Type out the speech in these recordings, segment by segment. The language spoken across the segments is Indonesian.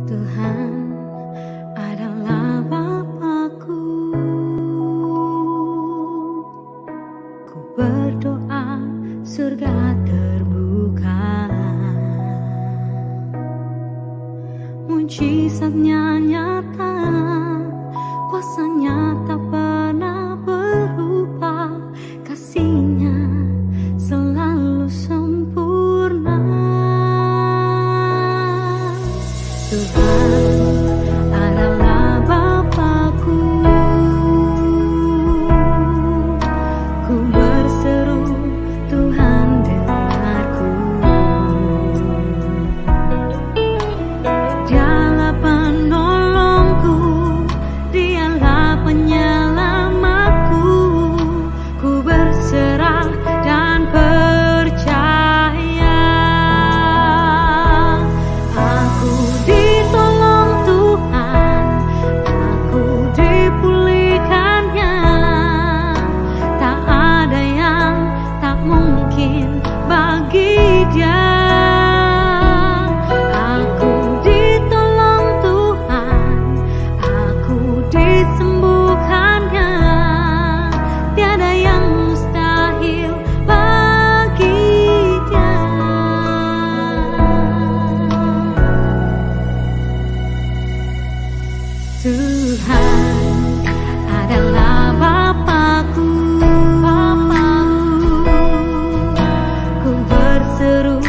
Tuhan adalah Bapakku. Ku berdoa surga terbuka, mujizatnya nyata, kuasanya tak pernah berubah, kasihnya selalu sempurna. Tuhan adalah Bapakku. Ku berseru, Tuhan dengarku. Dialah penolongku, Dialah penyelamatku. Ku berserah dan percaya. Aku ditolong Tuhan, aku dipulihkannya. Tak ada yang tak mungkin bagi Dia. Aku ditolong Tuhan, aku disembuhkannya. Tiada yang mustahil bagi Dia. Tuhan adalah Bapakku. Ku berseru,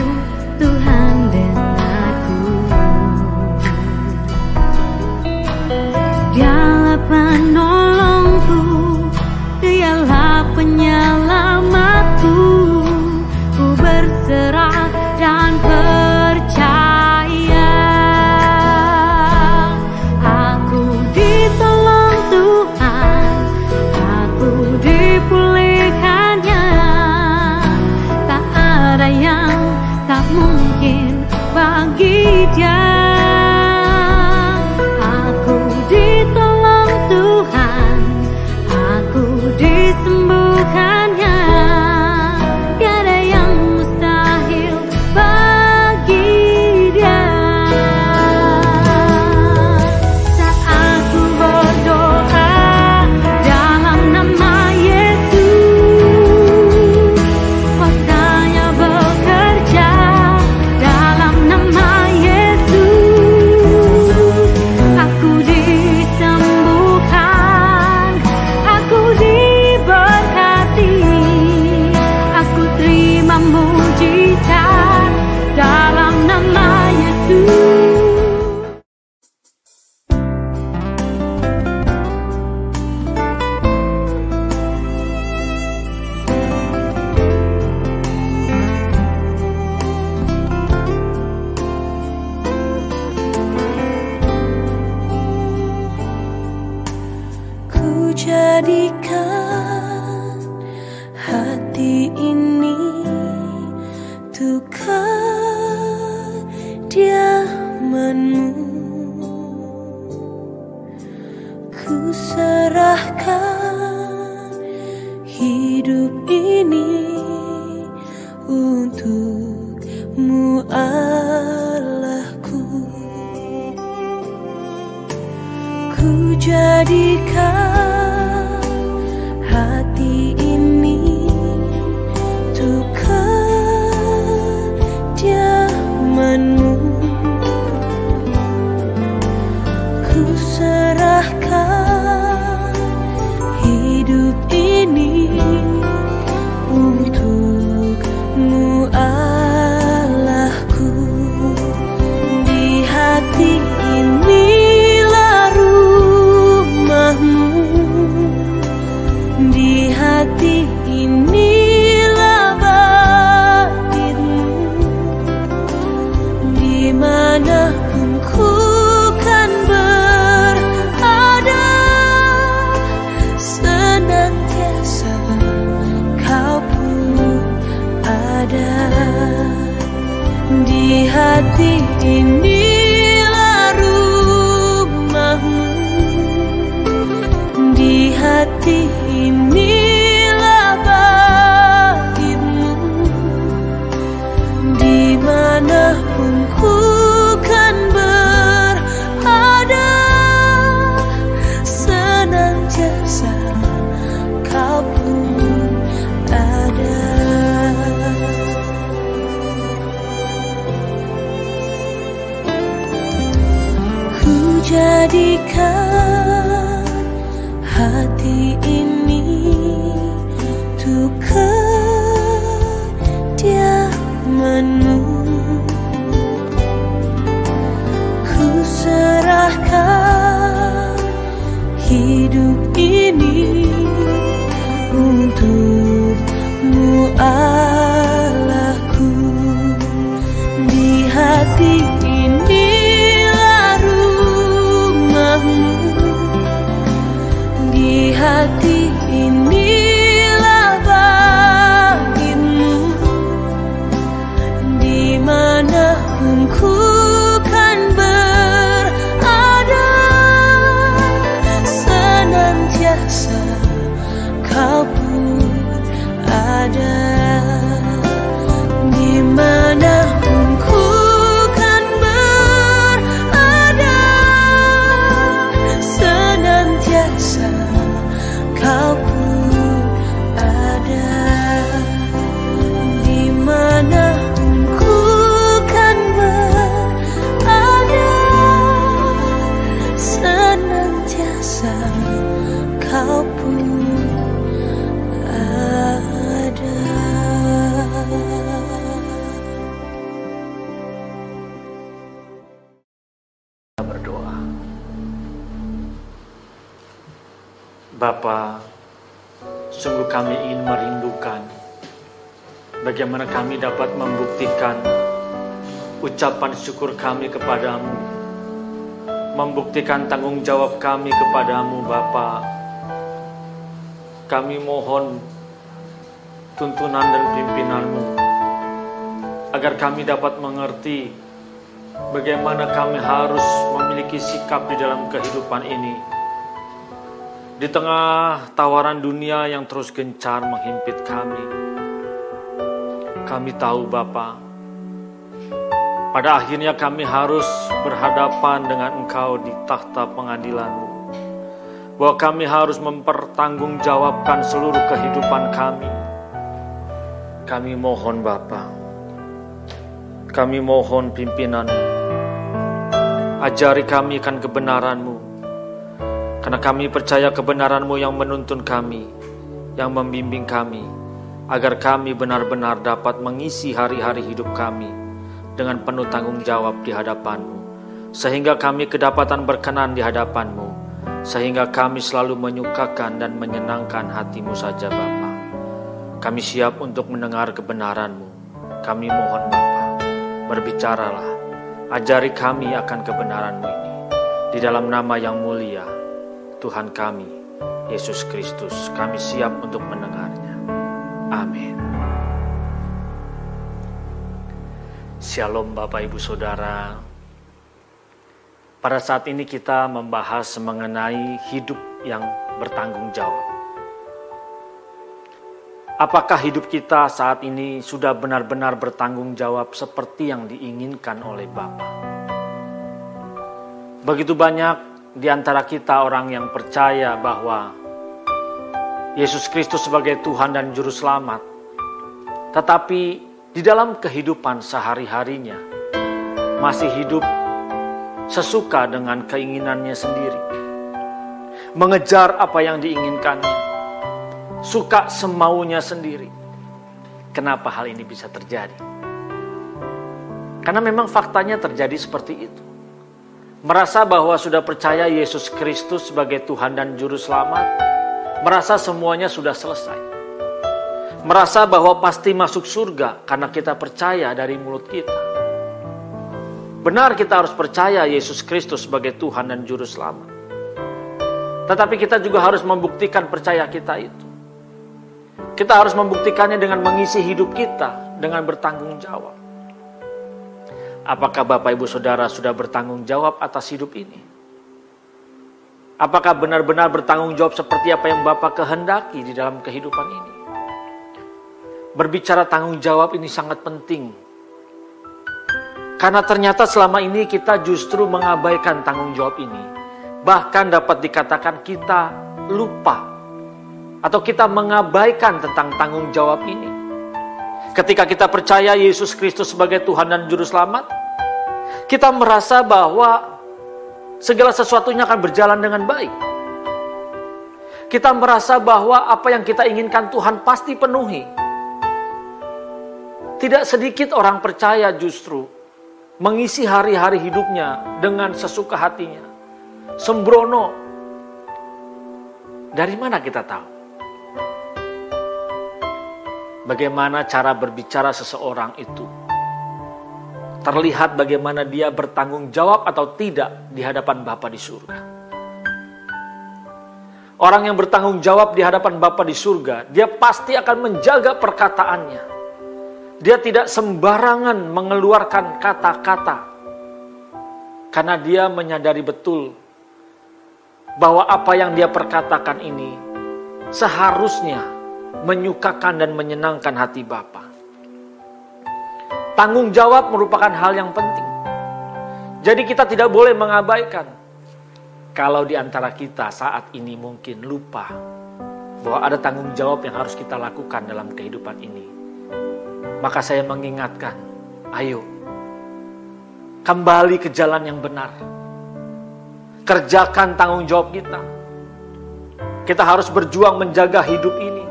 Tuhan dengarku. Dialah penolongku, Dialah penyelamatku. Ku berserah dan percaya. Aku ditolong Tuhan, aku dipulihkannya. Tak ada yang tak mungkin bagi Dia. Aku ditolong Tuhan, aku disembuhkannya. Tiada yang mustahil bagi Dia. Saat aku berdoa dalam nama Yesus, kuasanya bekerja dalam nama Yesus. Aku disembuhkan, aku diberkati, aku terima mujizat dalam nama Yesus. Ku jadikan hati ini untuk kediaman-Mu. Ku serahkan hidup ini untuk-Mu, Allahku. Ku jadikan hati ini untuk kediaman-Mu. Ku serahkan hidup ini untuk-Mu, Allahku. Di hati inilah rumah-Mu. Di hati inilah bait-Mu. Dimanapun ku kan berada, senantiasa Kau pun ada. Di hati inilah rumah-Mu. Di hati inilah bait-Mu. Dimanapun ku kan berada, jadikan hati ini untuk kediaman-Mu. Ku serahkan hidup ini untuk-Mu, Allahku. Di hati inilah rumah-Mu, di hati inilah bait-Mu, dimanapun ku kan berada, senantiasa Kau pun ada. Dimanapun ku kan berada, senantiasa Kau pun ada. Dimanapun ku kan berada, senantiasa Kau pun ada. Berdoa. Bapa, sungguh kami ingin merindukan bagaimana kami dapat membuktikan ucapan syukur kami kepadamu, membuktikan tanggung jawab kami kepadamu Bapa. Kami mohon tuntunan dan pimpinan-Mu agar kami dapat mengerti bagaimana kami harus memiliki sikap di dalam kehidupan ini. Di tengah tawaran dunia yang terus gencar menghimpit kami. Kami tahu Bapa, pada akhirnya kami harus berhadapan dengan Engkau di takhta pengadilan-Mu. Bahwa kami harus mempertanggungjawabkan seluruh kehidupan kami. Kami mohon Bapa, kami mohon pimpinan-Mu, ajari kami akan kebenaran-Mu, karena kami percaya kebenaran-Mu yang menuntun kami, yang membimbing kami, agar kami benar-benar dapat mengisi hari-hari hidup kami dengan penuh tanggung jawab di hadapan-Mu, sehingga kami kedapatan berkenan di hadapan-Mu, sehingga kami selalu menyukakan dan menyenangkan hati-Mu saja Bapa. Kami siap untuk mendengar kebenaran-Mu. Kami mohon Bapa, berbicaralah, ajari kami akan kebenaran-Mu ini. Di dalam nama yang mulia Tuhan kami, Yesus Kristus, kami siap untuk mendengarnya. Amin. Shalom Bapak Ibu Saudara. Pada saat ini kita membahas mengenai hidup yang bertanggung jawab. Apakah hidup kita saat ini sudah benar-benar bertanggung jawab seperti yang diinginkan oleh Bapa? Begitu banyak di antara kita orang yang percaya bahwa Yesus Kristus sebagai Tuhan dan Juru Selamat, tetapi di dalam kehidupan sehari-harinya masih hidup sesuka dengan keinginannya sendiri, mengejar apa yang diinginkannya, suka semaunya sendiri. Kenapa hal ini bisa terjadi? Karena memang faktanya terjadi seperti itu. Merasa bahwa sudah percaya Yesus Kristus sebagai Tuhan dan Juru Selamat, merasa semuanya sudah selesai. Merasa bahwa pasti masuk surga karena kita percaya dari mulut kita. Benar, kita harus percaya Yesus Kristus sebagai Tuhan dan Juru Selamat. Tetapi kita juga harus membuktikan percaya kita itu. Kita harus membuktikannya dengan mengisi hidup kita dengan bertanggung jawab. Apakah Bapak Ibu Saudara sudah bertanggung jawab atas hidup ini? Apakah benar-benar bertanggung jawab seperti apa yang Bapak kehendaki di dalam kehidupan ini? Berbicara tanggung jawab ini sangat penting. Karena ternyata selama ini kita justru mengabaikan tanggung jawab ini. Bahkan dapat dikatakan kita lupa atau kita mengabaikan tentang tanggung jawab ini. Ketika kita percaya Yesus Kristus sebagai Tuhan dan Juru Selamat, kita merasa bahwa segala sesuatunya akan berjalan dengan baik. Kita merasa bahwa apa yang kita inginkan Tuhan pasti penuhi. Tidak sedikit orang percaya justru mengisi hari-hari hidupnya dengan sesuka hatinya, sembrono. Dari mana kita tahu? Bagaimana cara berbicara seseorang itu? Terlihat bagaimana dia bertanggung jawab atau tidak di hadapan Bapa di surga. Orang yang bertanggung jawab di hadapan Bapa di surga, dia pasti akan menjaga perkataannya. Dia tidak sembarangan mengeluarkan kata-kata. Karena dia menyadari betul bahwa apa yang dia perkatakan ini seharusnya menyukakan dan menyenangkan hati Bapa. Tanggung jawab merupakan hal yang penting. Jadi kita tidak boleh mengabaikan. Kalau di antara kita saat ini mungkin lupa bahwa ada tanggung jawab yang harus kita lakukan dalam kehidupan ini, maka saya mengingatkan, ayo kembali ke jalan yang benar. Kerjakan tanggung jawab kita. Kita harus berjuang menjaga hidup ini,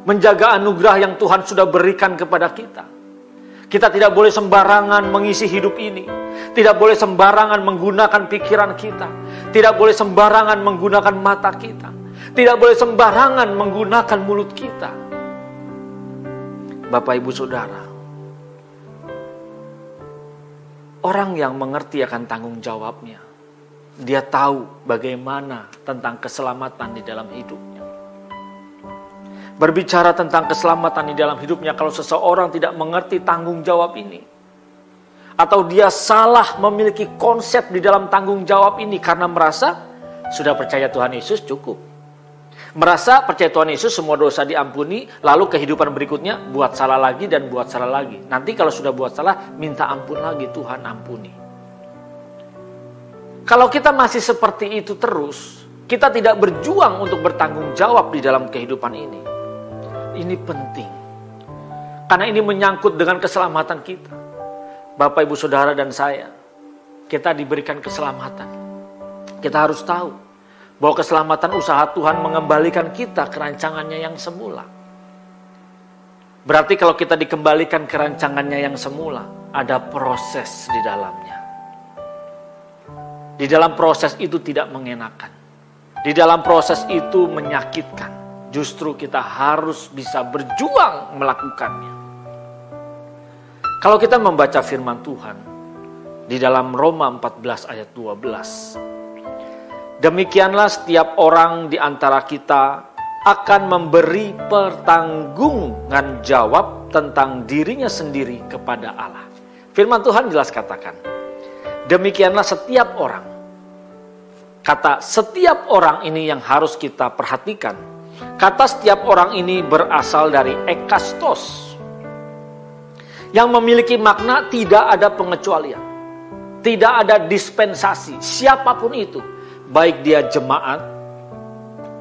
menjaga anugerah yang Tuhan sudah berikan kepada kita. Kita tidak boleh sembarangan mengisi hidup ini. Tidak boleh sembarangan menggunakan pikiran kita. Tidak boleh sembarangan menggunakan mata kita. Tidak boleh sembarangan menggunakan mulut kita. Bapak, Ibu, Saudara, orang yang mengerti akan tanggung jawabnya, dia tahu bagaimana tentang keselamatan di dalam hidupnya. Berbicara tentang keselamatan di dalam hidupnya, kalau seseorang tidak mengerti tanggung jawab ini, atau dia salah memiliki konsep di dalam tanggung jawab ini karena merasa sudah percaya Tuhan Yesus cukup. Merasa percaya Tuhan Yesus semua dosa diampuni, lalu kehidupan berikutnya buat salah lagi dan buat salah lagi. Nanti kalau sudah buat salah, minta ampun lagi, Tuhan ampuni. Kalau kita masih seperti itu terus, kita tidak berjuang untuk bertanggung jawab di dalam kehidupan ini. Ini penting. Karena ini menyangkut dengan keselamatan kita. Bapak, Ibu, Saudara, dan saya, kita diberikan keselamatan. Kita harus tahu bahwa keselamatan usaha Tuhan mengembalikan kita ke rancangannya yang semula. Berarti kalau kita dikembalikan ke rancangannya yang semula, ada proses di dalamnya. Di dalam proses itu tidak mengenakan. Di dalam proses itu menyakitkan. Justru kita harus bisa berjuang melakukannya. Kalau kita membaca firman Tuhan di dalam Roma 14 ayat 12. Demikianlah setiap orang di antara kita akan memberi pertanggungan jawab tentang dirinya sendiri kepada Allah. Firman Tuhan jelas katakan, demikianlah setiap orang. Kata setiap orang ini yang harus kita perhatikan. Kata setiap orang ini berasal dari ekastos, yang memiliki makna tidak ada pengecualian, tidak ada dispensasi. Siapapun itu, baik dia jemaat,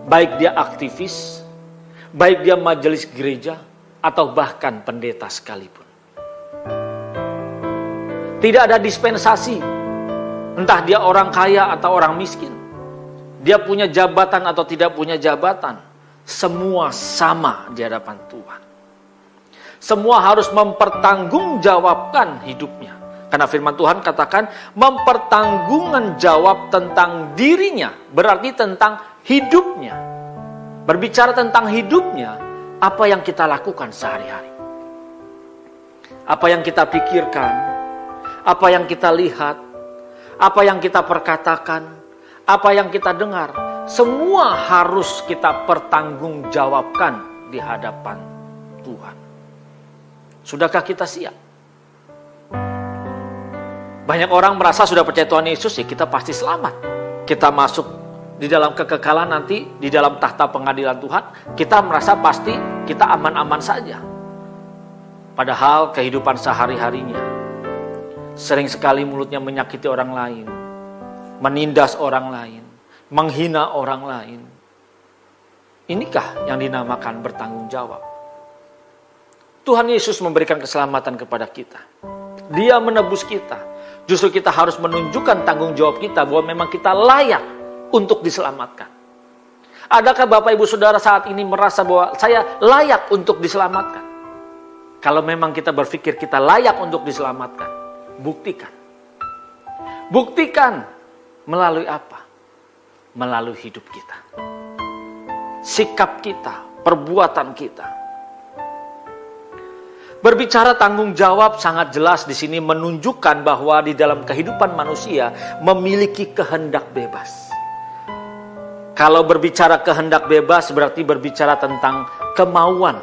baik dia aktivis, baik dia majelis gereja, atau bahkan pendeta sekalipun. Tidak ada dispensasi, entah dia orang kaya atau orang miskin, dia punya jabatan atau tidak punya jabatan. Semua sama di hadapan Tuhan. Semua harus mempertanggungjawabkan hidupnya. Karena firman Tuhan katakan mempertanggungan jawab tentang dirinya. Berarti tentang hidupnya. Berbicara tentang hidupnya, apa yang kita lakukan sehari-hari. Apa yang kita pikirkan, apa yang kita lihat, apa yang kita perkatakan, apa yang kita dengar. Semua harus kita pertanggungjawabkan di hadapan Tuhan. Sudahkah kita siap? Banyak orang merasa sudah percaya Tuhan Yesus, ya kita pasti selamat. Kita masuk di dalam kekekalan nanti, di dalam tahta pengadilan Tuhan, kita merasa pasti kita aman-aman saja. Padahal kehidupan sehari-harinya, sering sekali mulutnya menyakiti orang lain, menindas orang lain, menghina orang lain. Inikah yang dinamakan bertanggung jawab? Tuhan Yesus memberikan keselamatan kepada kita. Dia menebus kita. Justru kita harus menunjukkan tanggung jawab kita bahwa memang kita layak untuk diselamatkan. Adakah Bapak Ibu Saudara saat ini merasa bahwa saya layak untuk diselamatkan? Kalau memang kita berpikir kita layak untuk diselamatkan, buktikan. Buktikan melalui apa? Melalui hidup kita. Sikap kita, perbuatan kita. Berbicara tanggung jawab sangat jelas di sini menunjukkan bahwa di dalam kehidupan manusia memiliki kehendak bebas. Kalau berbicara kehendak bebas berarti berbicara tentang kemauan,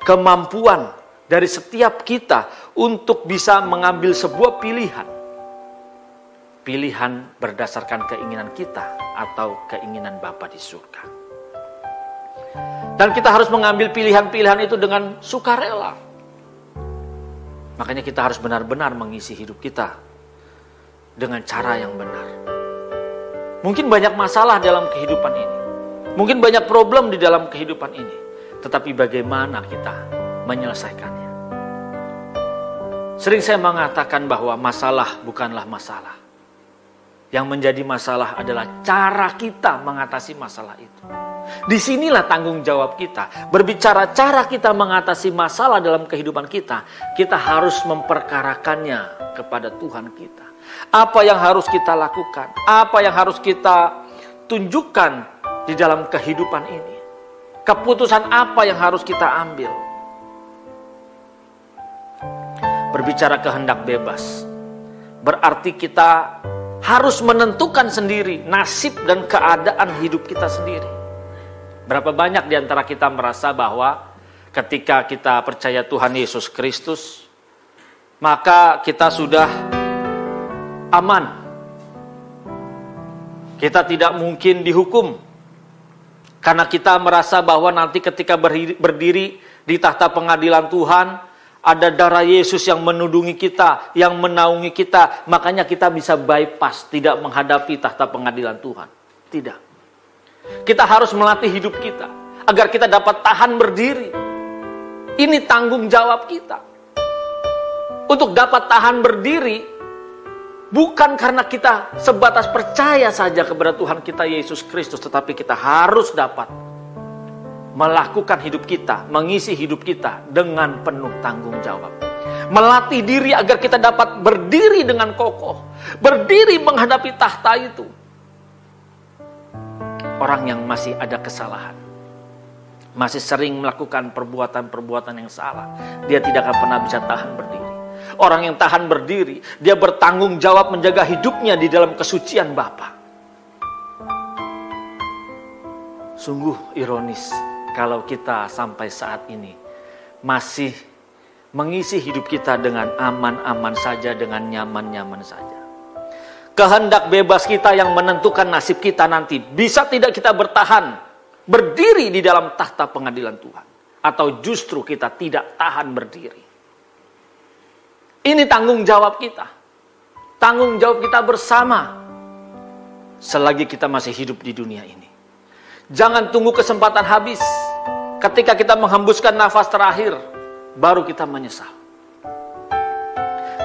kemampuan dari setiap kita untuk bisa mengambil sebuah pilihan. Pilihan berdasarkan keinginan kita atau keinginan Bapa di surga. Dan kita harus mengambil pilihan-pilihan itu dengan sukarela. Makanya kita harus benar-benar mengisi hidup kita dengan cara yang benar. Mungkin banyak masalah dalam kehidupan ini. Mungkin banyak problem di dalam kehidupan ini. Tetapi bagaimana kita menyelesaikannya? Sering saya mengatakan bahwa masalah bukanlah masalah. Yang menjadi masalah adalah cara kita mengatasi masalah itu. Disinilah tanggung jawab kita. Berbicara cara kita mengatasi masalah dalam kehidupan kita, kita harus memperkarakannya kepada Tuhan kita. Apa yang harus kita lakukan? Apa yang harus kita tunjukkan di dalam kehidupan ini? Keputusan apa yang harus kita ambil? Berbicara kehendak bebas, berarti kita harus menentukan sendiri nasib dan keadaan hidup kita sendiri. Berapa banyak di antara kita merasa bahwa ketika kita percaya Tuhan Yesus Kristus, maka kita sudah aman. Kita tidak mungkin dihukum. Karena kita merasa bahwa nanti ketika berdiri di tahta pengadilan Tuhan, ada darah Yesus yang menudungi kita, yang menaungi kita. Makanya kita bisa bypass, tidak menghadapi tahta pengadilan Tuhan. Tidak. Kita harus melatih hidup kita agar kita dapat tahan berdiri. Ini tanggung jawab kita. Untuk dapat tahan berdiri bukan karena kita sebatas percaya saja kepada Tuhan kita Yesus Kristus, tetapi kita harus dapat melakukan hidup kita, mengisi hidup kita dengan penuh tanggung jawab. Melatih diri agar kita dapat berdiri dengan kokoh, berdiri menghadapi tahta itu. Orang yang masih ada kesalahan, masih sering melakukan perbuatan-perbuatan yang salah, dia tidak akan pernah bisa tahan berdiri. Orang yang tahan berdiri, dia bertanggung jawab menjaga hidupnya di dalam kesucian Bapa. Sungguh ironis kalau kita sampai saat ini masih mengisi hidup kita dengan aman-aman saja, dengan nyaman-nyaman saja. Kehendak bebas kita yang menentukan nasib kita nanti. Bisa tidak kita bertahan, berdiri di dalam tahta pengadilan Tuhan. Atau justru kita tidak tahan berdiri. Ini tanggung jawab kita. Tanggung jawab kita bersama. Selagi kita masih hidup di dunia ini. Jangan tunggu kesempatan habis. Ketika kita menghembuskan nafas terakhir, baru kita menyesal.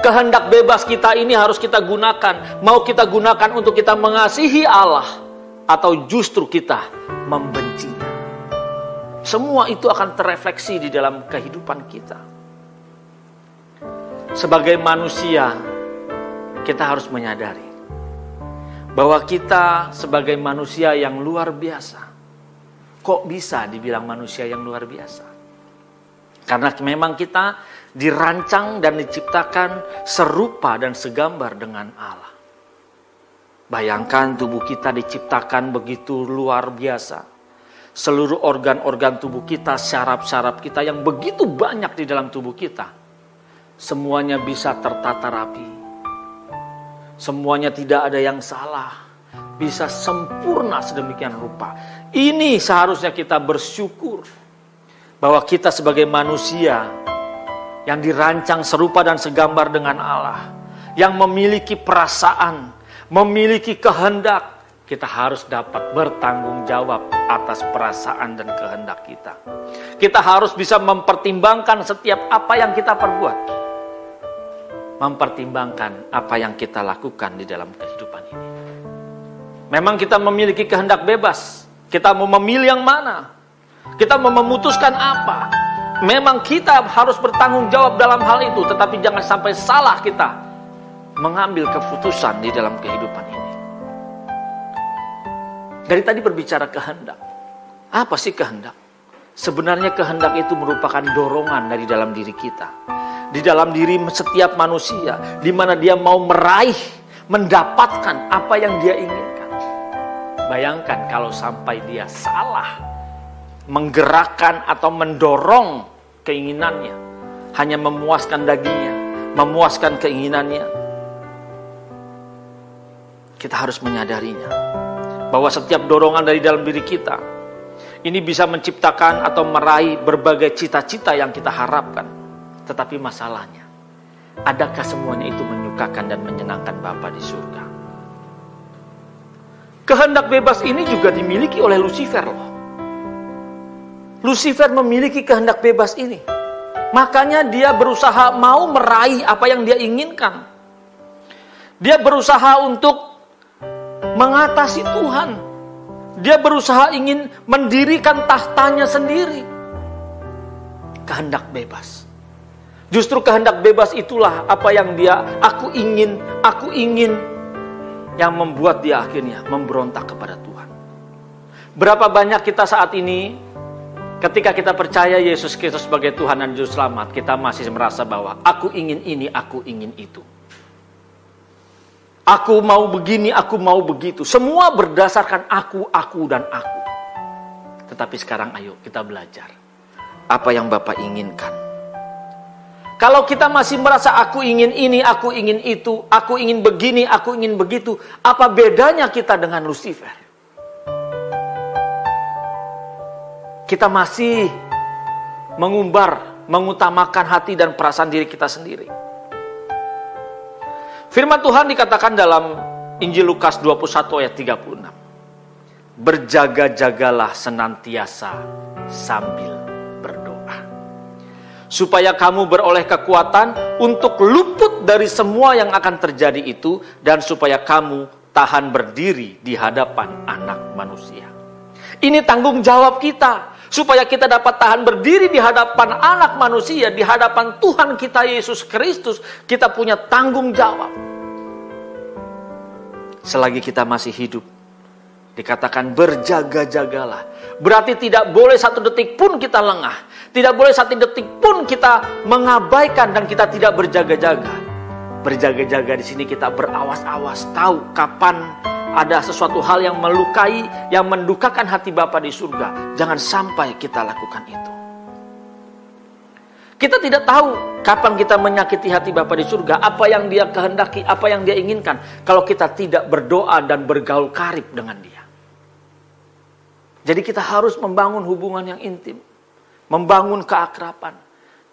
Kehendak bebas kita ini harus kita gunakan. Mau kita gunakan untuk kita mengasihi Allah, atau justru kita membencinya. Semua itu akan terefleksi di dalam kehidupan kita. Sebagai manusia, kita harus menyadari bahwa kita sebagai manusia yang luar biasa. Kok bisa dibilang manusia yang luar biasa? Karena memang kita dirancang dan diciptakan serupa dan segambar dengan Allah. Bayangkan tubuh kita diciptakan begitu luar biasa. Seluruh organ-organ tubuh kita, syaraf-syaraf kita yang begitu banyak di dalam tubuh kita. Semuanya bisa tertata rapi. Semuanya tidak ada yang salah. Bisa sempurna sedemikian rupa. Ini seharusnya kita bersyukur bahwa kita sebagai manusia yang dirancang serupa dan segambar dengan Allah, yang memiliki perasaan, memiliki kehendak, kita harus dapat bertanggung jawab atas perasaan dan kehendak kita. Kita harus bisa mempertimbangkan setiap apa yang kita perbuat. mempertimbangkan apa yang kita lakukan di dalam kehidupan ini. Memang kita memiliki kehendak bebas. Kita mau memilih yang mana? Kita mau memutuskan apa? Memang kita harus bertanggung jawab dalam hal itu, tetapi jangan sampai salah kita mengambil keputusan di dalam kehidupan ini. Dari tadi berbicara kehendak. Apa sih kehendak? Sebenarnya kehendak itu merupakan dorongan dari dalam diri kita. Di dalam diri setiap manusia, di mana dia mau meraih, mendapatkan apa yang dia inginkan. Bayangkan kalau sampai dia salah menggerakkan atau mendorong keinginannya, hanya memuaskan dagingnya, memuaskan keinginannya. Kita harus menyadarinya bahwa setiap dorongan dari dalam diri kita ini bisa menciptakan atau meraih berbagai cita-cita yang kita harapkan. Tetapi masalahnya, adakah semuanya itu menyukakan dan menyenangkan Bapa di surga? Kehendak bebas ini juga dimiliki oleh Lucifer loh. Lucifer memiliki kehendak bebas ini. Makanya dia berusaha mau meraih apa yang dia inginkan. Dia berusaha untuk mengatasi Tuhan. Dia berusaha ingin mendirikan tahtanya sendiri. Kehendak bebas. Justru kehendak bebas itulah apa yang aku ingin, yang membuat dia akhirnya memberontak kepada Tuhan. Berapa banyak kita saat ini, ketika kita percaya Yesus Kristus sebagai Tuhan dan Juru Selamat, kita masih merasa bahwa aku ingin ini, aku ingin itu. Aku mau begini, aku mau begitu. Semua berdasarkan aku, dan aku. Tetapi sekarang ayo kita belajar apa yang Bapa inginkan. Kalau kita masih merasa aku ingin ini, aku ingin itu, aku ingin begini, aku ingin begitu, apa bedanya kita dengan Lucifer? Kita masih mengutamakan hati dan perasaan diri kita sendiri. Firman Tuhan dikatakan dalam Injil Lukas 21 ayat 36. Berjaga-jagalah senantiasa sambil berdoa, supaya kamu beroleh kekuatan untuk luput dari semua yang akan terjadi itu, dan supaya kamu tahan berdiri di hadapan Anak Manusia. Ini tanggung jawab kita, supaya kita dapat tahan berdiri di hadapan Anak Manusia, di hadapan Tuhan kita Yesus Kristus. Kita punya tanggung jawab. Selagi kita masih hidup, dikatakan berjaga-jagalah. Berarti tidak boleh satu detik pun kita lengah. Tidak boleh satu detik pun kita mengabaikan dan kita tidak berjaga-jaga. Berjaga-jaga di sini kita berawas-awas, tahu kapan ada sesuatu hal yang melukai, yang mendukakan hati Bapa di surga. Jangan sampai kita lakukan itu. Kita tidak tahu kapan kita menyakiti hati Bapa di surga, apa yang Dia kehendaki, apa yang Dia inginkan, kalau kita tidak berdoa dan bergaul karib dengan Dia. Jadi kita harus membangun hubungan yang intim, membangun keakraban,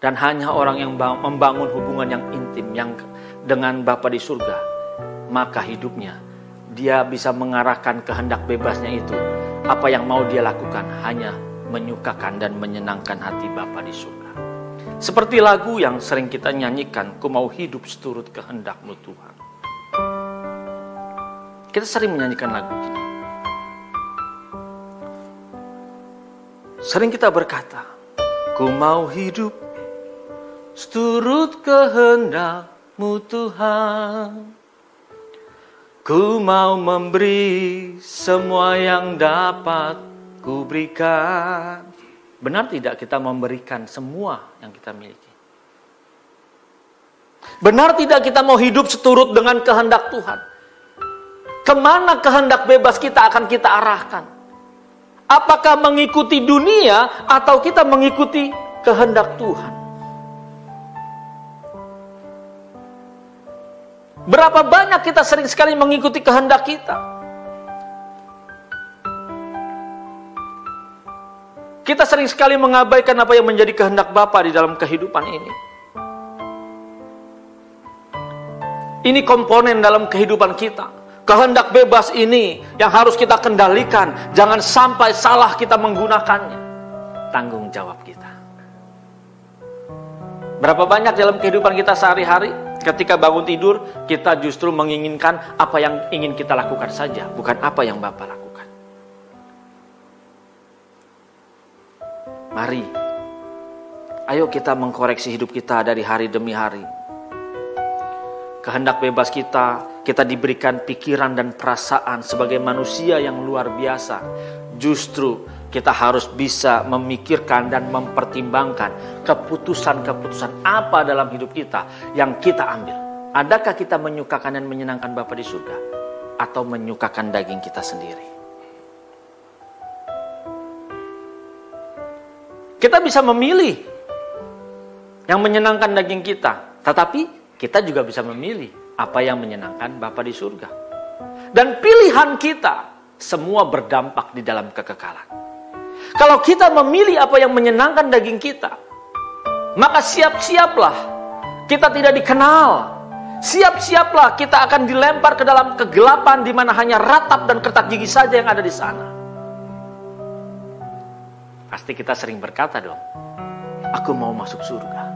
dan hanya orang yang membangun hubungan yang intim yang dengan Bapa di surga, maka hidupnya dia bisa mengarahkan kehendak bebasnya itu. Apa yang mau dia lakukan hanya menyukakan dan menyenangkan hati Bapa di surga. Seperti lagu yang sering kita nyanyikan, ku mau hidup seturut kehendak-Mu Tuhan. Kita sering menyanyikan lagu ini. Sering kita berkata, ku mau hidup seturut kehendak-Mu Tuhan. Ku mau memberi semua yang dapat ku berikan. Benar tidak kita memberikan semua yang kita miliki? Benar tidak kita mau hidup seturut dengan kehendak Tuhan? Kemana kehendak bebas kita akan kita arahkan? Apakah mengikuti dunia atau kita mengikuti kehendak Tuhan? Berapa banyak kita sering sekali mengikuti kehendak kita? Kita sering sekali mengabaikan apa yang menjadi kehendak Bapa di dalam kehidupan ini. Ini komponen dalam kehidupan kita. Kehendak bebas ini yang harus kita kendalikan. Jangan sampai salah kita menggunakannya. Tanggung jawab kita. Berapa banyak dalam kehidupan kita sehari-hari Ketika bangun tidur, kita justru menginginkan apa yang ingin kita lakukan saja, bukan apa yang Bapa lakukan. Mari, ayo kita mengkoreksi hidup kita dari hari demi hari. Kehendak bebas kita diberikan pikiran dan perasaan sebagai manusia yang luar biasa. Justru kita harus bisa memikirkan dan mempertimbangkan keputusan-keputusan apa dalam hidup kita yang kita ambil. Adakah kita menyukakan dan menyenangkan Bapa di surga, atau menyukakan daging kita sendiri? Kita bisa memilih yang menyenangkan daging kita, tetapi kita juga bisa memilih apa yang menyenangkan Bapa di surga. Dan pilihan kita semua berdampak di dalam kekekalan. Kalau kita memilih apa yang menyenangkan daging kita, maka siap-siaplah kita tidak dikenal. Siap-siaplah kita akan dilempar ke dalam kegelapan di mana hanya ratap dan kertak gigi saja yang ada di sana. Pasti kita sering berkata dong, aku mau masuk surga.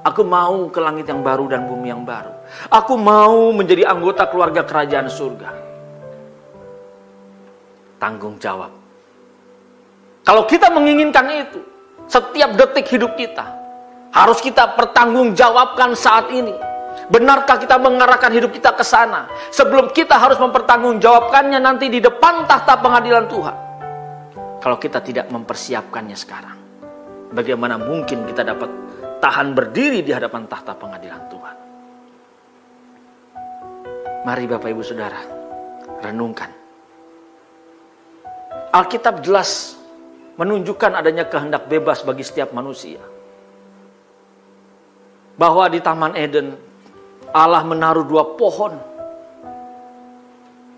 Aku mau ke langit yang baru dan bumi yang baru. Aku mau menjadi anggota keluarga kerajaan surga. Tanggung jawab. Kalau kita menginginkan itu, setiap detik hidup kita harus kita pertanggungjawabkan saat ini. Benarkah kita mengarahkan hidup kita ke sana? Sebelum kita harus mempertanggungjawabkannya nanti di depan tahta pengadilan Tuhan. Kalau kita tidak mempersiapkannya sekarang, bagaimana mungkin kita dapat tahan berdiri di hadapan tahta pengadilan Tuhan? Mari Bapak Ibu Saudara, renungkan. Alkitab jelas menunjukkan adanya kehendak bebas bagi setiap manusia. Bahwa di Taman Eden, Allah menaruh 2 pohon.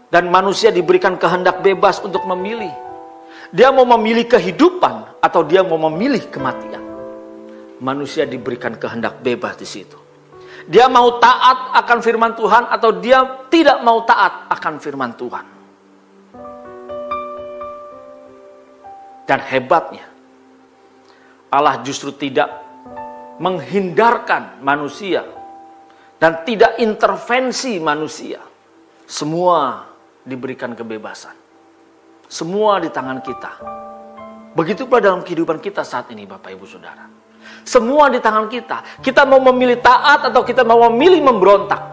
Dan manusia diberikan kehendak bebas untuk memilih. Dia mau memilih kehidupan atau dia mau memilih kematian. Manusia diberikan kehendak bebas di situ. Dia mau taat akan firman Tuhan atau dia tidak mau taat akan firman Tuhan. Dan hebatnya, Allah justru tidak menghindarkan manusia dan tidak intervensi manusia. Semua diberikan kebebasan. Semua di tangan kita. Begitu pula dalam kehidupan kita saat ini, Bapak Ibu Saudara. Semua di tangan kita. Kita mau memilih taat atau kita mau memilih memberontak.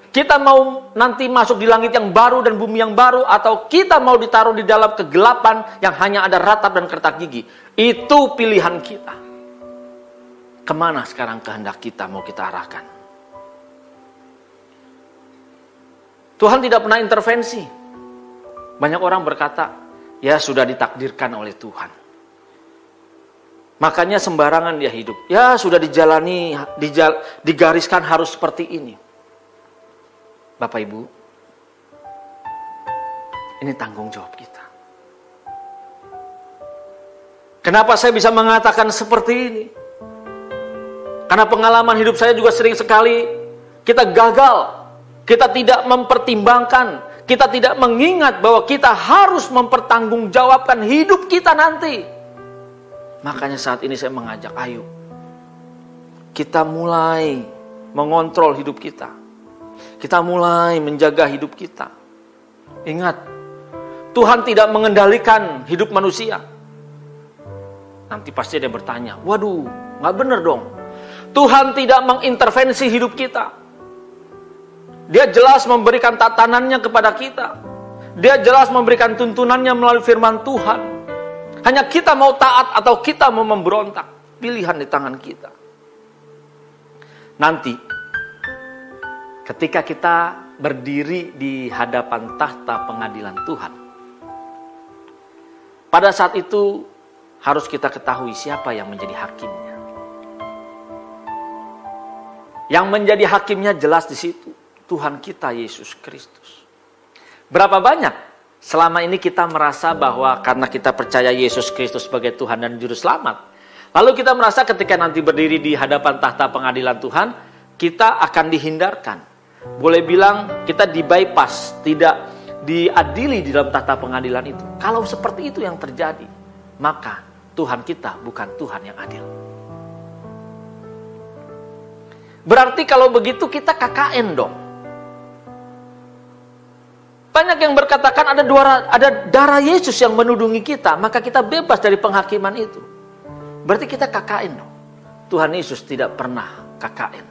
Kita mau nanti masuk di langit yang baru dan bumi yang baru, atau kita mau ditaruh di dalam kegelapan yang hanya ada ratap dan kertak gigi. Itu pilihan kita. Kemana sekarang kehendak kita mau kita arahkan? Tuhan tidak pernah intervensi. Banyak orang berkata, ya sudah ditakdirkan oleh Tuhan. Makanya sembarangan dia hidup. Ya sudah dijalani, digariskan harus seperti ini. Bapak Ibu, ini tanggung jawab kita. Kenapa saya bisa mengatakan seperti ini? Karena pengalaman hidup saya juga sering sekali kita gagal. Kita tidak mempertimbangkan, kita tidak mengingat bahwa kita harus mempertanggungjawabkan hidup kita nanti. Makanya saat ini saya mengajak, ayo kita mulai mengontrol hidup kita. Kita mulai menjaga hidup kita. Ingat, Tuhan tidak mengendalikan hidup manusia. Nanti pasti ada yang bertanya, waduh, gak benar dong. Tuhan tidak mengintervensi hidup kita. Dia jelas memberikan tatanannya kepada kita. Dia jelas memberikan tuntunannya melalui firman Tuhan. Hanya kita mau taat atau kita mau memberontak. Pilihan di tangan kita. Nanti, ketika kita berdiri di hadapan tahta pengadilan Tuhan, pada saat itu harus kita ketahui siapa yang menjadi hakimnya. Yang menjadi hakimnya jelas di situ, Tuhan kita Yesus Kristus. Berapa banyak selama ini kita merasa bahwa karena kita percaya Yesus Kristus sebagai Tuhan dan Juru Selamat, lalu kita merasa ketika nanti berdiri di hadapan tahta pengadilan Tuhan, kita akan dihindarkan. Boleh bilang kita di bypass, tidak diadili di dalam tahta pengadilan itu. Kalau seperti itu yang terjadi, maka Tuhan kita bukan Tuhan yang adil. Berarti kalau begitu kita KKN dong. Banyak yang berkatakan ada darah Yesus yang menudungi kita, maka kita bebas dari penghakiman itu. Berarti kita KKN dong. Tuhan Yesus tidak pernah KKN.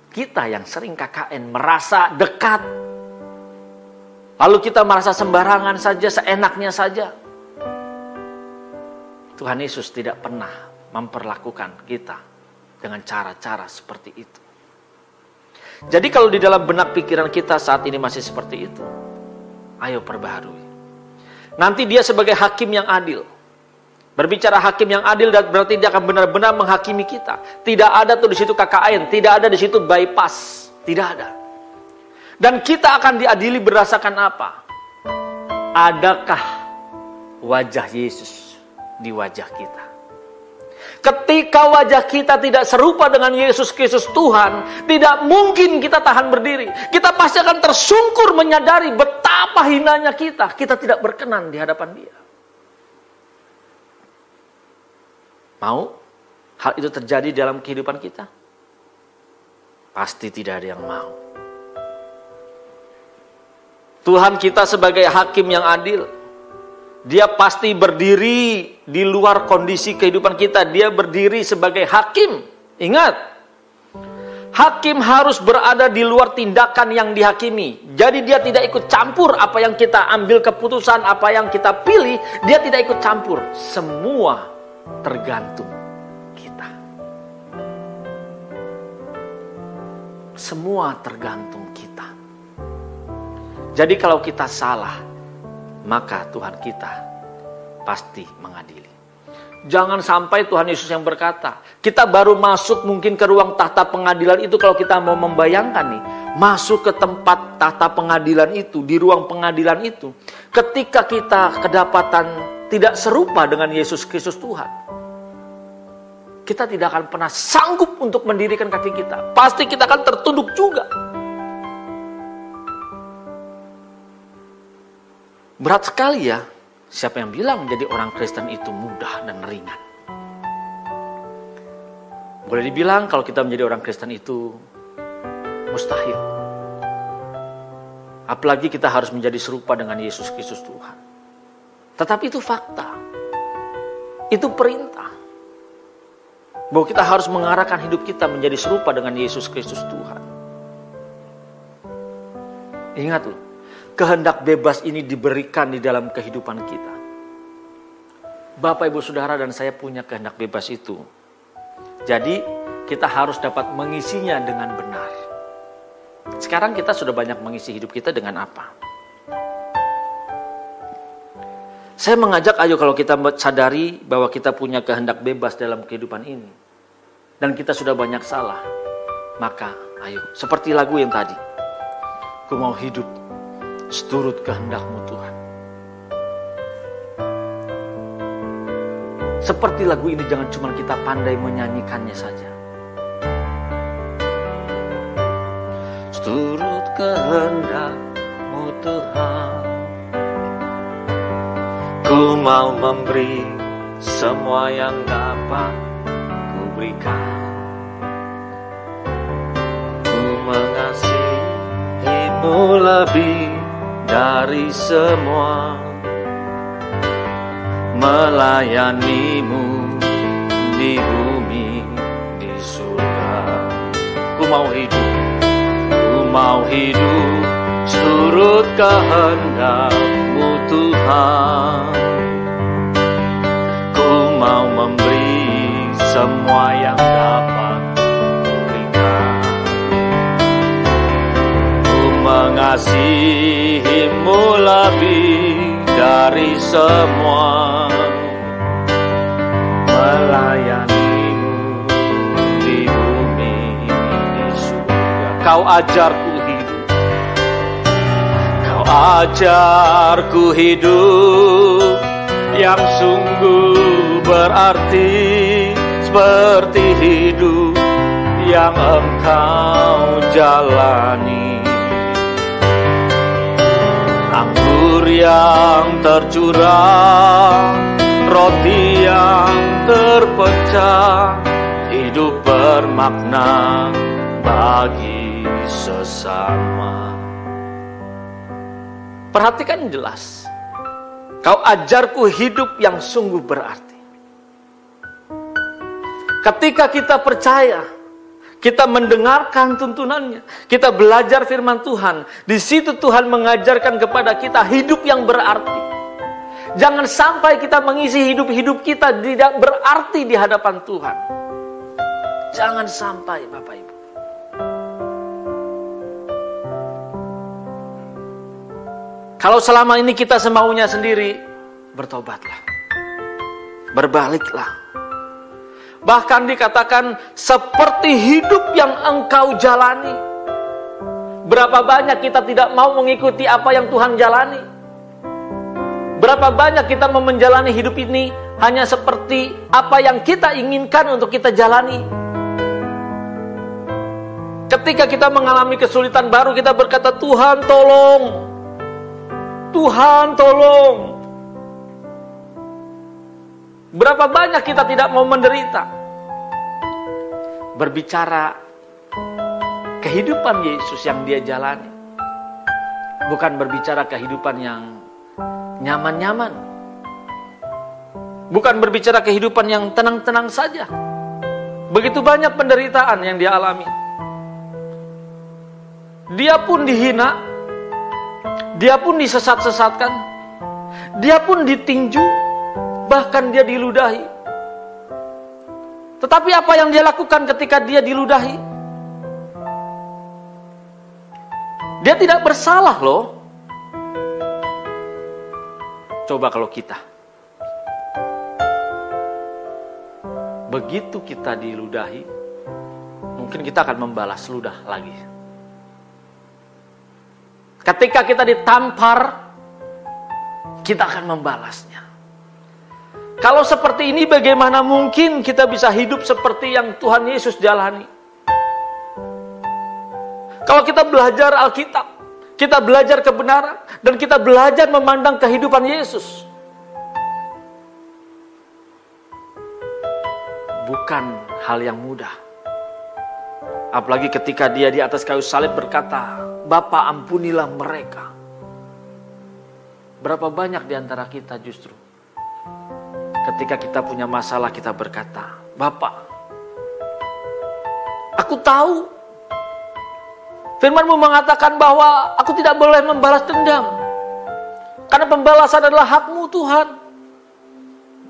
Kita yang sering KKN, merasa dekat. Lalu kita merasa sembarangan saja, seenaknya saja. Tuhan Yesus tidak pernah memperlakukan kita dengan cara-cara seperti itu. Jadi kalau di dalam benak pikiran kita saat ini masih seperti itu, ayo perbaharui. Nanti dia sebagai hakim yang adil. Berbicara hakim yang adil berarti dia akan benar-benar menghakimi kita. Tidak ada tuh di situ KKN, tidak ada di situ bypass, tidak ada. Dan kita akan diadili berdasarkan apa? Adakah wajah Yesus di wajah kita? Ketika wajah kita tidak serupa dengan Yesus Kristus Tuhan, tidak mungkin kita tahan berdiri. Kita pasti akan tersungkur menyadari betapa hinanya kita. Kita tidak berkenan di hadapan Dia. Mau hal itu terjadi dalam kehidupan kita? Pasti tidak ada yang mau. Tuhan kita sebagai hakim yang adil, Dia pasti berdiri di luar kondisi kehidupan kita. Dia berdiri sebagai hakim. Ingat, hakim harus berada di luar tindakan yang dihakimi. Jadi dia tidak ikut campur apa yang kita ambil keputusan, apa yang kita pilih. Dia tidak ikut campur. Semua tergantung kita. Semua tergantung kita. Jadi kalau kita salah, maka Tuhan kita pasti mengadili. Jangan sampai Tuhan Yesus yang berkata, kita baru masuk mungkin ke ruang tahta pengadilan itu. Kalau kita mau membayangkan nih, masuk ke tempat tahta pengadilan itu, di ruang pengadilan itu, ketika kita kedapatan tidak serupa dengan Yesus Kristus Tuhan, kita tidak akan pernah sanggup untuk mendirikan kaki kita. Pasti kita akan tertunduk juga. Berat sekali ya. Siapa yang bilang menjadi orang Kristen itu mudah dan ringan? Boleh dibilang kalau kita menjadi orang Kristen itu mustahil. Apalagi kita harus menjadi serupa dengan Yesus Kristus Tuhan. Tetapi itu fakta. Itu perintah. Bahwa kita harus mengarahkan hidup kita menjadi serupa dengan Yesus Kristus Tuhan. Ingat loh. Kehendak bebas ini diberikan di dalam kehidupan kita. Bapak, Ibu, Saudara, dan saya punya kehendak bebas itu. Jadi kita harus dapat mengisinya dengan benar. Sekarang kita sudah banyak mengisi hidup kita dengan apa? Saya mengajak ayo kalau kita sadari bahwa kita punya kehendak bebas dalam kehidupan ini. Dan kita sudah banyak salah. Maka ayo, seperti lagu yang tadi. Ku mau hidup seturut kehendak-Mu Tuhan. Seperti lagu ini jangan cuma kita pandai menyanyikannya saja. Seturut kehendak-Mu Tuhan, ku mau memberi semua yang dapat ku berikan. Ku mengasihi-Mu lebih dari semua, melayani-Mu di bumi, di surga. Ku mau hidup seturut kehendak-Mu Tuhan. Ku mau memberi semua yang dapat ku berikan. Ku mengasihi-Mu lebih dari semua, melayani-Mu di bumi, di surga. Kau ajarku hidup, Kau ajarku hidup yang sungguh berarti, seperti hidup yang Engkau jalani. Anggur yang tercurah, roti yang terpecah, hidup bermakna bagi sesama. Perhatikan jelas. Kau ajarku hidup yang sungguh berarti. Ketika kita percaya, kita mendengarkan tuntunannya, kita belajar firman Tuhan, di situ Tuhan mengajarkan kepada kita hidup yang berarti. Jangan sampai kita mengisi hidup-hidup kita tidak berarti di hadapan Tuhan. Jangan sampai, Bapak Ibu. Kalau selama ini kita semaunya sendiri, bertobatlah. Berbaliklah. Bahkan dikatakan seperti hidup yang engkau jalani. Berapa banyak kita tidak mau mengikuti apa yang Tuhan jalani. Berapa banyak kita mau menjalani hidup ini hanya seperti apa yang kita inginkan untuk kita jalani. Ketika kita mengalami kesulitan baru, kita berkata, Tuhan tolong. Tuhan tolong. Berapa banyak kita tidak mau menderita. Berbicara kehidupan Yesus yang dia jalani. Bukan berbicara kehidupan yang nyaman-nyaman. Bukan berbicara kehidupan yang tenang-tenang saja. Begitu banyak penderitaan yang dia alami. Dia pun dihina. Dia pun disesat-sesatkan. Dia pun ditinju. Bahkan dia diludahi. Tetapi apa yang dia lakukan ketika dia diludahi? Dia tidak bersalah loh. Coba kalau kita. Begitu kita diludahi, mungkin kita akan membalas ludah lagi. Ketika kita ditampar, kita akan membalasnya. Kalau seperti ini, bagaimana mungkin kita bisa hidup seperti yang Tuhan Yesus jalani? Kalau kita belajar Alkitab, kita belajar kebenaran, dan kita belajar memandang kehidupan Yesus, bukan hal yang mudah. Apalagi ketika dia di atas kayu salib berkata, Bapa ampunilah mereka. Berapa banyak di antara kita justru ketika kita punya masalah kita berkata, Bapa, aku tahu firman-Mu mengatakan bahwa aku tidak boleh membalas dendam, karena pembalasan adalah hak-Mu Tuhan.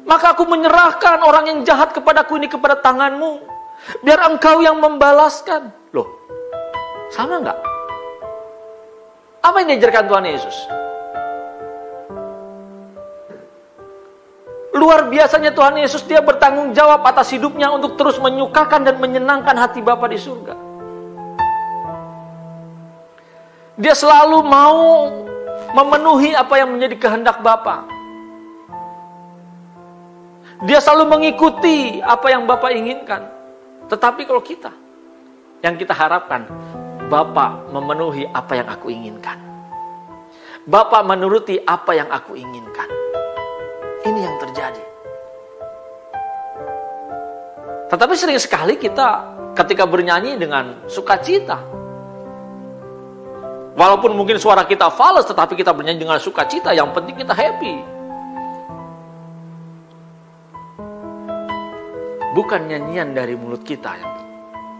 Maka aku menyerahkan orang yang jahat kepadaku ini kepada tangan-Mu, biar Engkau yang membalaskan. Loh, sama enggak? Apa yang diajarkan Tuhan Yesus? Luar biasanya Tuhan Yesus, dia bertanggung jawab atas hidupnya untuk terus menyukakan dan menyenangkan hati Bapa di surga. Dia selalu mau memenuhi apa yang menjadi kehendak Bapa. Dia selalu mengikuti apa yang Bapa inginkan. Tetapi kalau kita, yang kita harapkan, Bapa memenuhi apa yang aku inginkan. Bapa menuruti apa yang aku inginkan. Ini yang terjadi. Tetapi sering sekali kita ketika bernyanyi dengan sukacita, walaupun mungkin suara kita fals, tetapi kita bernyanyi dengan sukacita. Yang penting kita happy. Bukan nyanyian dari mulut kita yang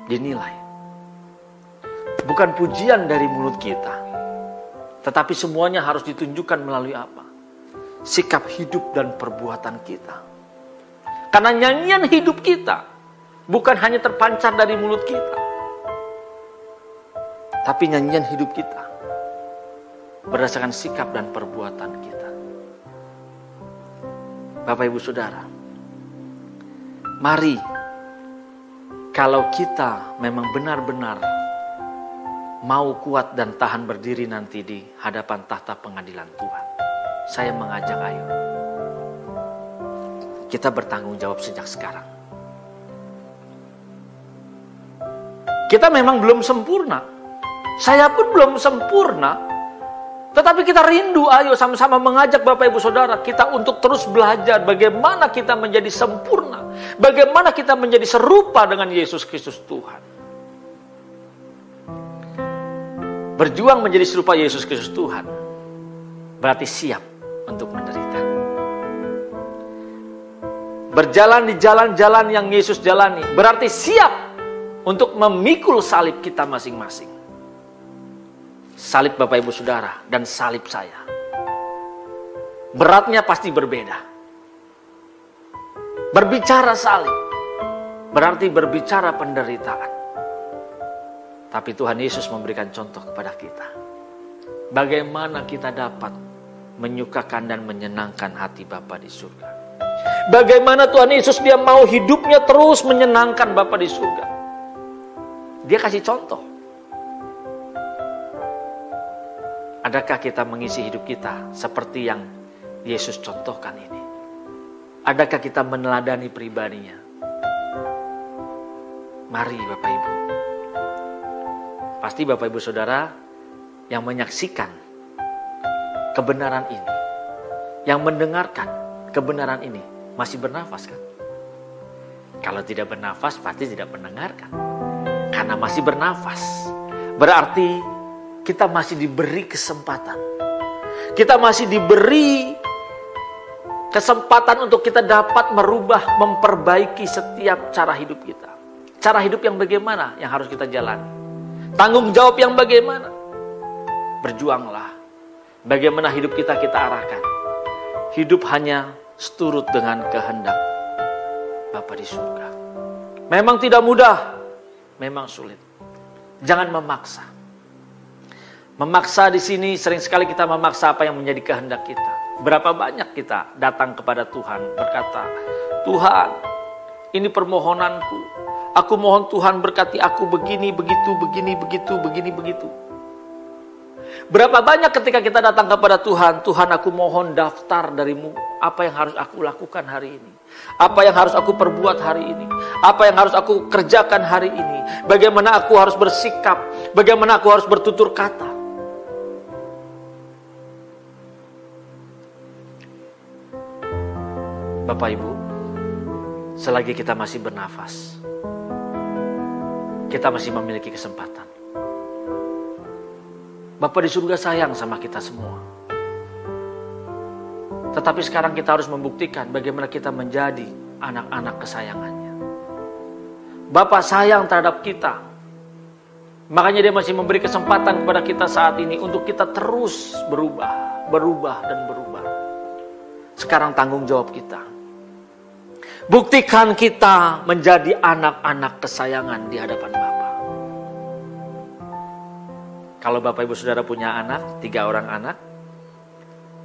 dinilai. Bukan pujian dari mulut kita. Tetapi semuanya harus ditunjukkan melalui apa? Sikap hidup dan perbuatan kita. Karena nyanyian hidup kita bukan hanya terpancar dari mulut kita, tapi nyanyian hidup kita berdasarkan sikap dan perbuatan kita. Bapak Ibu Saudara, mari kalau kita memang benar-benar mau kuat dan tahan berdiri nanti di hadapan tahta pengadilan Tuhan, saya mengajak, ayo kita bertanggung jawab sejak sekarang. Kita memang belum sempurna. Saya pun belum sempurna. Tetapi kita rindu, ayo sama-sama mengajak Bapak Ibu Saudara kita untuk terus belajar bagaimana kita menjadi sempurna. Bagaimana kita menjadi serupa dengan Yesus Kristus Tuhan. Berjuang menjadi serupa Yesus Kristus Tuhan berarti siap untuk menderita. Berjalan di jalan-jalan yang Yesus jalani berarti siap untuk memikul salib kita masing-masing. Salib Bapak Ibu Saudara dan salib saya. Beratnya pasti berbeda. Berbicara salib berarti berbicara penderitaan. Tapi Tuhan Yesus memberikan contoh kepada kita. Bagaimana kita dapat menyukakan dan menyenangkan hati Bapa di surga. Bagaimana Tuhan Yesus dia mau hidupnya terus menyenangkan Bapa di surga. Dia kasih contoh. Adakah kita mengisi hidup kita seperti yang Yesus contohkan ini? Adakah kita meneladani pribadinya? Mari Bapak Ibu. Pasti Bapak Ibu Saudara yang menyaksikan kebenaran ini, yang mendengarkan kebenaran ini, masih bernafas kan? Kalau tidak bernafas pasti tidak mendengarkan. Karena masih bernafas, berarti kita masih diberi kesempatan. Kita masih diberi kesempatan untuk kita dapat merubah, memperbaiki setiap cara hidup kita. Cara hidup yang bagaimana yang harus kita jalani? Tanggung jawab yang bagaimana? Berjuanglah. Bagaimana hidup kita arahkan? Hidup hanya seturut dengan kehendak Bapa di surga. Memang tidak mudah, memang sulit. Jangan memaksa. Memaksa di sini sering sekali kita memaksa apa yang menjadi kehendak kita. Berapa banyak kita datang kepada Tuhan berkata, Tuhan, ini permohonanku. Aku mohon Tuhan berkati aku begini, begitu, begini, begitu, begini, begitu. Berapa banyak ketika kita datang kepada Tuhan, Tuhan aku mohon daftar darimu. Apa yang harus aku lakukan hari ini? Apa yang harus aku perbuat hari ini? Apa yang harus aku kerjakan hari ini? Bagaimana aku harus bersikap? Bagaimana aku harus bertutur kata? Bapak Ibu, selagi kita masih bernafas, kita masih memiliki kesempatan. Bapa di surga sayang sama kita semua. Tetapi sekarang kita harus membuktikan bagaimana kita menjadi anak-anak kesayangannya. Bapa sayang terhadap kita. Makanya dia masih memberi kesempatan kepada kita saat ini untuk kita terus berubah dan berubah. Sekarang tanggung jawab kita. Buktikan kita menjadi anak-anak kesayangan di hadapan Bapa. Kalau Bapak Ibu Saudara punya anak, 3 orang anak,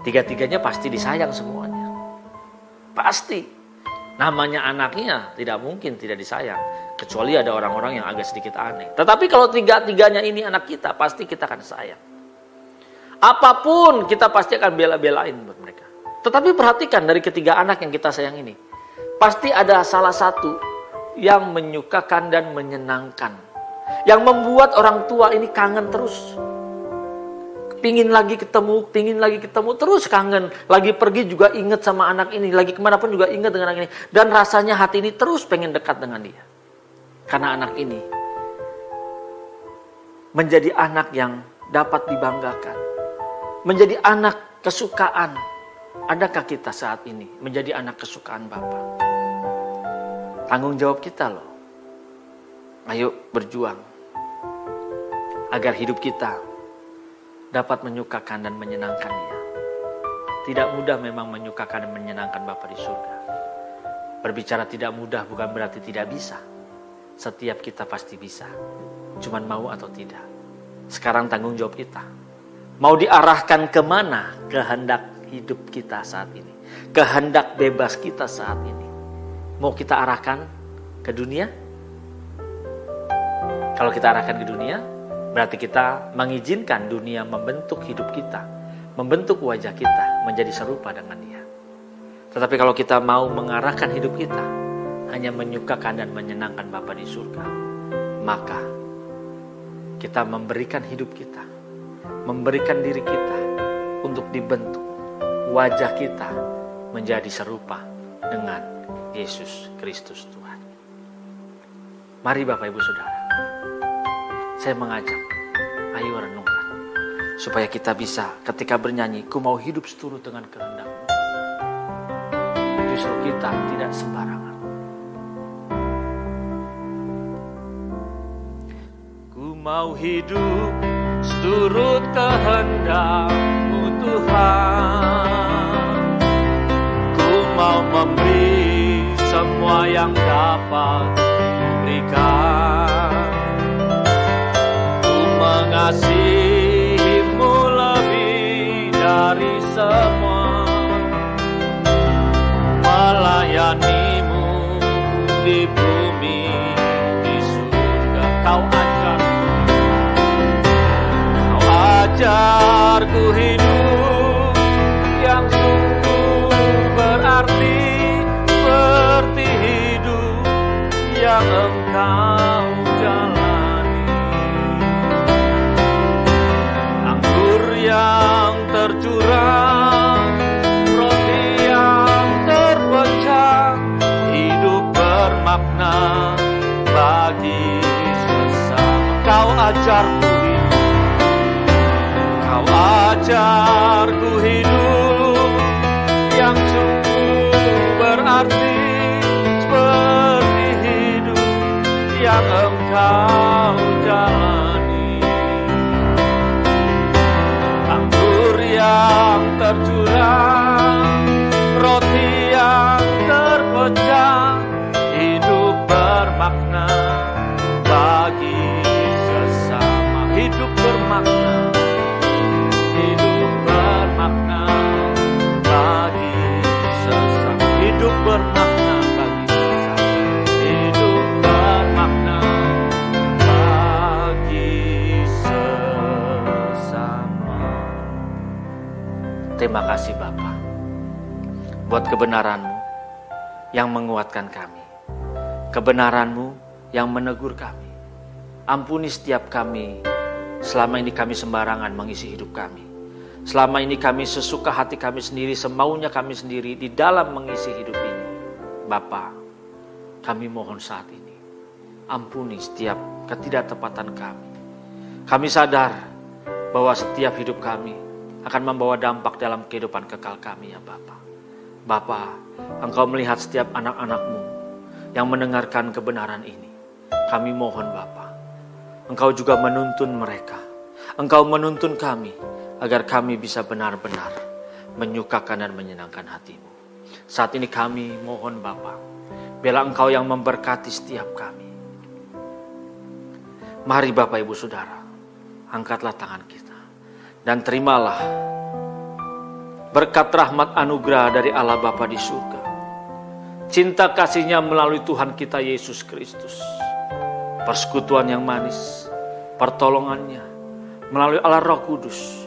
3-3-nya pasti disayang semuanya. Pasti. Namanya anaknya tidak mungkin tidak disayang. Kecuali ada orang-orang yang agak sedikit aneh. Tetapi kalau 3-3-nya ini anak kita, pasti kita akan sayang. Apapun kita pasti akan bela-belain buat mereka. Tetapi perhatikan dari ketiga anak yang kita sayang ini. Pasti ada salah satu yang menyukakan dan menyenangkan. Yang membuat orang tua ini kangen terus. Pingin lagi ketemu, terus kangen. Lagi pergi juga ingat sama anak ini. Lagi kemana pun juga ingat dengan anak ini. Dan rasanya hati ini terus pengen dekat dengan dia. Karena anak ini menjadi anak yang dapat dibanggakan. Menjadi anak kesukaan. Adakah kita saat ini menjadi anak kesukaan Bapa? Tanggung jawab kita loh. Ayo berjuang. Agar hidup kita dapat menyukakan dan menyenangkan Dia. Tidak mudah memang menyukakan dan menyenangkan Bapa di surga. Berbicara tidak mudah bukan berarti tidak bisa. Setiap kita pasti bisa. Cuman mau atau tidak. Sekarang tanggung jawab kita. Mau diarahkan kemana kehendak hidup kita saat ini. Kehendak bebas kita saat ini. Mau kita arahkan ke dunia? Kalau kita arahkan ke dunia, berarti kita mengizinkan dunia membentuk hidup kita. Membentuk wajah kita menjadi serupa dengan Dia. Tetapi kalau kita mau mengarahkan hidup kita hanya menyukakan dan menyenangkan Bapa di surga, maka kita memberikan hidup kita, memberikan diri kita untuk dibentuk, wajah kita menjadi serupa dengan Yesus Kristus Tuhan. Mari Bapak Ibu Saudara, saya mengajak, ayo renungkan, supaya kita bisa ketika bernyanyi, ku mau hidup seturut dengan kehendak-Mu, justru kita tidak sembarangan. Ku mau hidup seturut kehendak-Mu Tuhan. Ku mau memberi semua yang dapat berikan. Ku mengasihi-Mu lebih dari semua, melayani-Mu di bumi, di surga. Kau ajarku hidup yang sungguh berarti, seperti hidup yang Engkau jalani. Anggur yang tercurah, roti yang terpecah, hidup bermakna bagi sesama. Kau ajarku hidup yang sungguh berarti, seperti hidup yang Engkau jalani. Anggur yang tercurah, roti yang terpecah, hidup bermakna bagi sesama. Hidup bermakna, hidup bermakna bagi sesama, hidup bermakna bagi sesama. Terima kasih Bapa buat kebenaran-Mu yang menguatkan kami, kebenaran-Mu yang menegur kami. Ampuni setiap kami, selama ini kami sembarangan mengisi hidup kami. Selama ini kami sesuka hati kami sendiri, semaunya kami sendiri di dalam mengisi hidup ini. Bapa, kami mohon saat ini, ampuni setiap ketidaktepatan kami. Kami sadar bahwa setiap hidup kami akan membawa dampak dalam kehidupan kekal kami ya Bapa. Bapa, Engkau melihat setiap anak-anak-Mu yang mendengarkan kebenaran ini. Kami mohon Bapa, Engkau juga menuntun mereka. Engkau menuntun kami, agar kami bisa benar-benar menyukakan dan menyenangkan hati-Mu. Saat ini kami mohon Bapa, biarlah Engkau yang memberkati setiap kami. Mari Bapak Ibu Saudara, angkatlah tangan kita dan terimalah berkat rahmat anugerah dari Allah Bapa di surga, cinta kasih-Nya melalui Tuhan kita Yesus Kristus, persekutuan yang manis, pertolongan-Nya melalui Allah Roh Kudus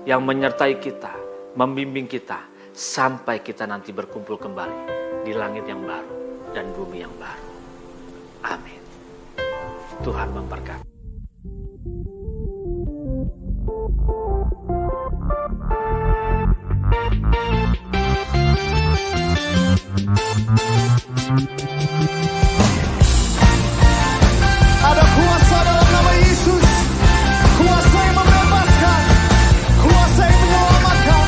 yang menyertai kita, membimbing kita, sampai kita nanti berkumpul kembali di langit yang baru dan bumi yang baru. Amin. Tuhan memberkati. Ada kuasa dalam nama Yesus, kuasa yang membebaskan, kuasa yang menyelamatkan.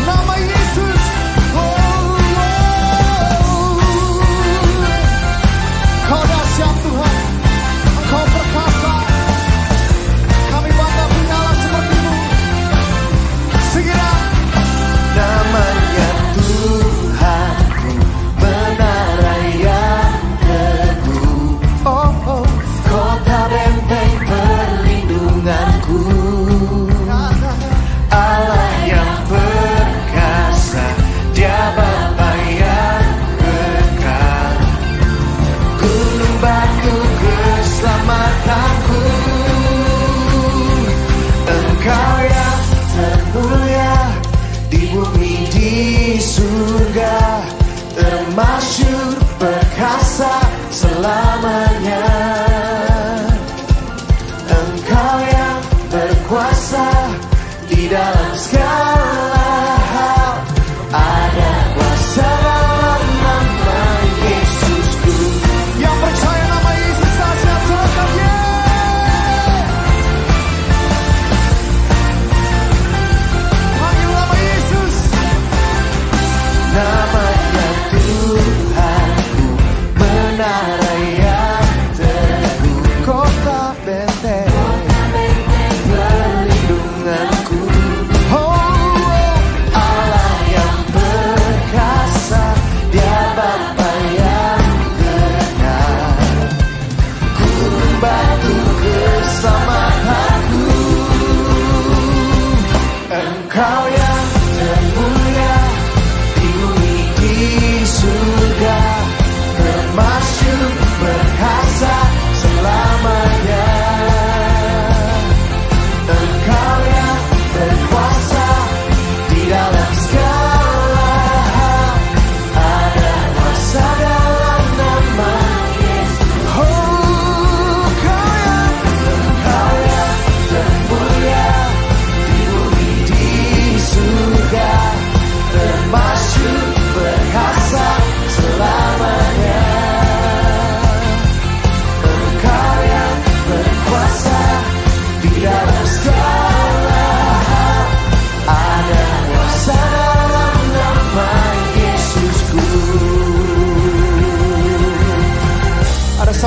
Nama Yesus, Kau dahsyat Tuhan, Kau perkasa. Kami bangga punya Allah seperti-Mu. Segera namanya Tuhanku, menara yang teguh, kota benteng perlindunganku, Allah yang perkasa, Dia Bapa yang kekal, gunung batu keselamatanku, Engkau yang termulia di bumi di surga, termasyhur perkasa selamanya. Engkau yang berkuasa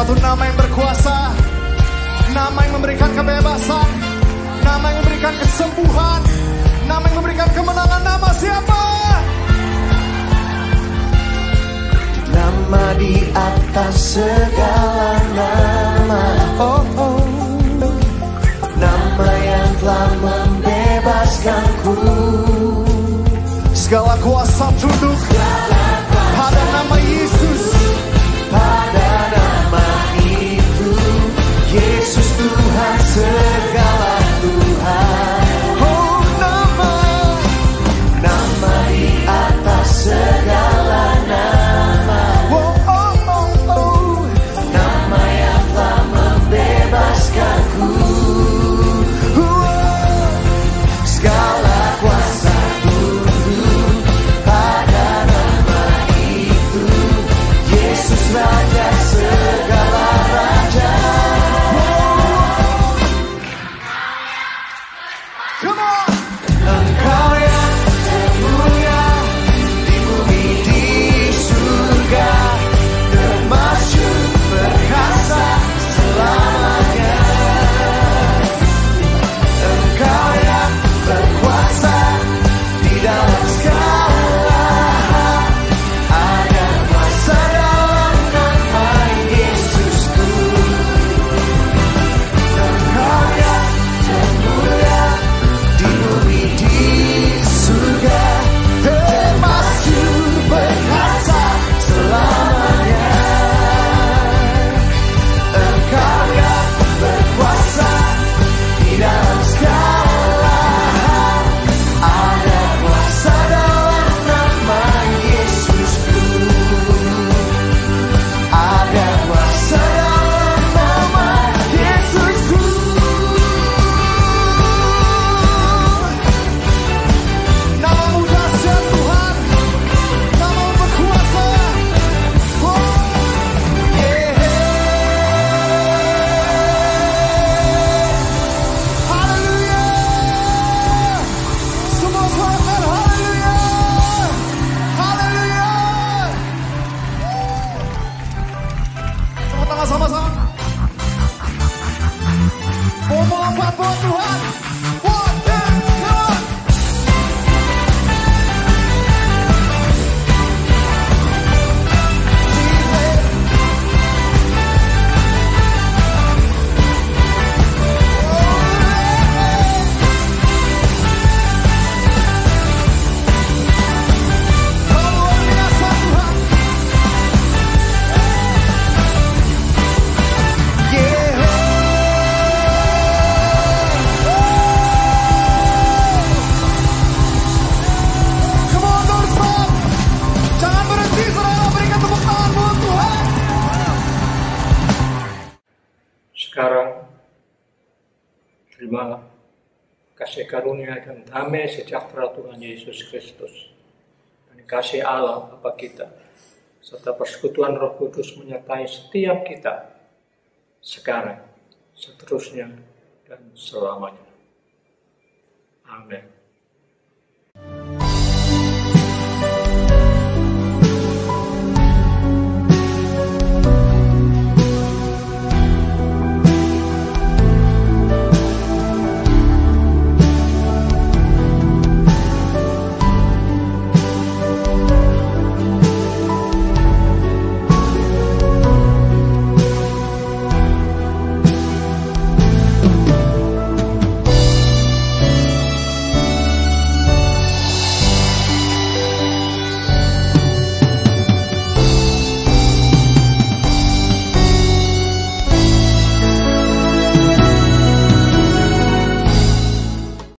satu nama yang berkuasa, nama yang memberikan kebebasan, nama yang memberikan kesembuhan, nama yang memberikan kemenangan. Nama siapa? Nama di atas segala nama. Oh, oh. Nama yang telah membebaskanku. Segala kuasa tunduk pada nama Yesus. Pada nama itu, Yesus Tuhan segala Tuhan. Oh, nama di atas segala nama. oh, oh, oh, oh. Nama yang telah membebaskanku. Segala kuasa tunduk pada nama itu, Yesus Raja segala raja. Come on. Engkau yang termulia di bumi di surga, termasyhur perkasa selamanya. Engkau yang berkuasa di dalam segala hal, ada kuasa dalam nama Yesusku. Engkau yang termulia di bumi di surga, termasyhur perkasa selamanya. Engkau yang berkuasa di dalam segala hal, ada kuasa dalam nama Yesusku. Ada kuasa dalam nama Yesusku. Namamu dahsyat Tuhan, namamu berkuasa. Oh, yeah. Haleluya. Semua suarakan haleluya. Haleluya. Tepuk tangan sama-sama. Mau melompat buat Tuhan. One, two, three. Sekarang terimalah kasih karunia dan damai sejahtera Tuhan Yesus Kristus dan kasih Allah Bapa kita serta persekutuan Roh Kudus menyertai setiap kita sekarang, seterusnya dan selamanya. Amin.